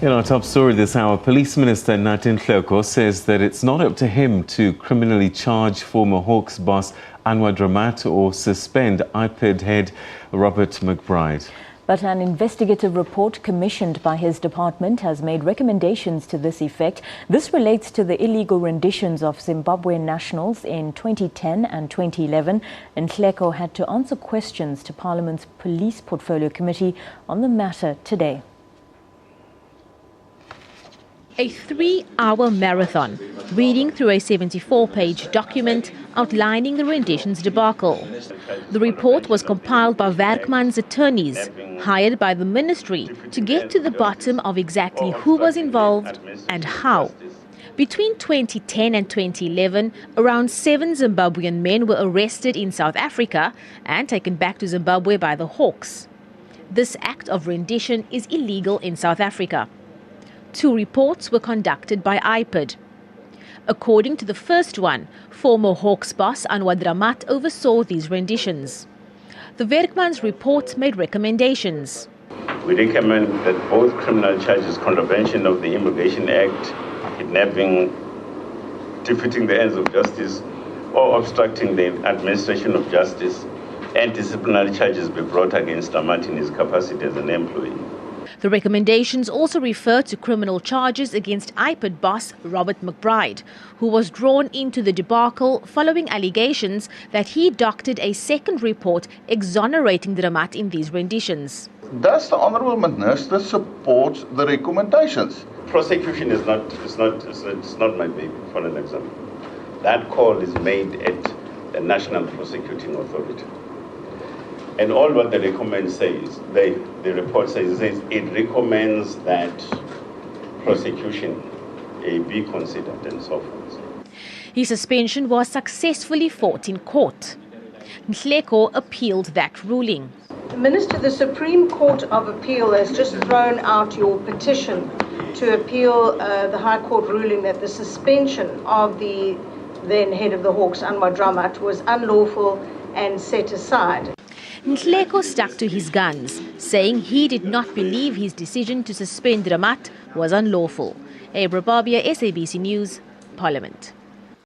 In our top story this hour, Police Minister Nathi Nhleko says that it's not up to him to criminally charge former Hawks boss Anwa Dramat or suspend IPID head Dramat McBride. But an investigative report commissioned by his department has made recommendations to this effect. This relates to the illegal renditions of Zimbabwean nationals in 2010 and 2011. Nhleko had to answer questions to Parliament's Police Portfolio Committee on the matter today. A 3-hour marathon, reading through a 74-page document outlining the renditions debacle. The report was compiled by Werkman's attorneys, hired by the ministry to get to the bottom of exactly who was involved and how. Between 2010 and 2011, around 7 Zimbabwean men were arrested in South Africa and taken back to Zimbabwe by the Hawks. This act of rendition is illegal in South Africa. 2 reports were conducted by IPID. According to the first one, former Hawks boss Anwa Dramat oversaw these renditions. The Werkman's report made recommendations. We recommend that both criminal charges, contravention of the Immigration Act, kidnapping, defeating the ends of justice, or obstructing the administration of justice, and disciplinary charges be brought against Dramat in his capacity as an employee. The recommendations also refer to criminal charges against IPID boss Dramat McBride, who was drawn into the debacle following allegations that he doctored a second report exonerating Dramat in these renditions. Does the Honourable Minister support the recommendations? Prosecution is not my baby, for an example. That call is made at the National Prosecuting Authority. And all what the recommend says, the report says it recommends that prosecution be considered and so forth. His suspension was successfully fought in court. Nhleko appealed that ruling. Minister, the Supreme Court of Appeal has just thrown out your petition to appeal the High Court ruling that the suspension of the then head of the Hawks, Anwa Dramat, was unlawful and set aside. Nhleko stuck to his guns, saying he did not believe his decision to suspend Dramat was unlawful. Abra Barbia, SABC News, Parliament.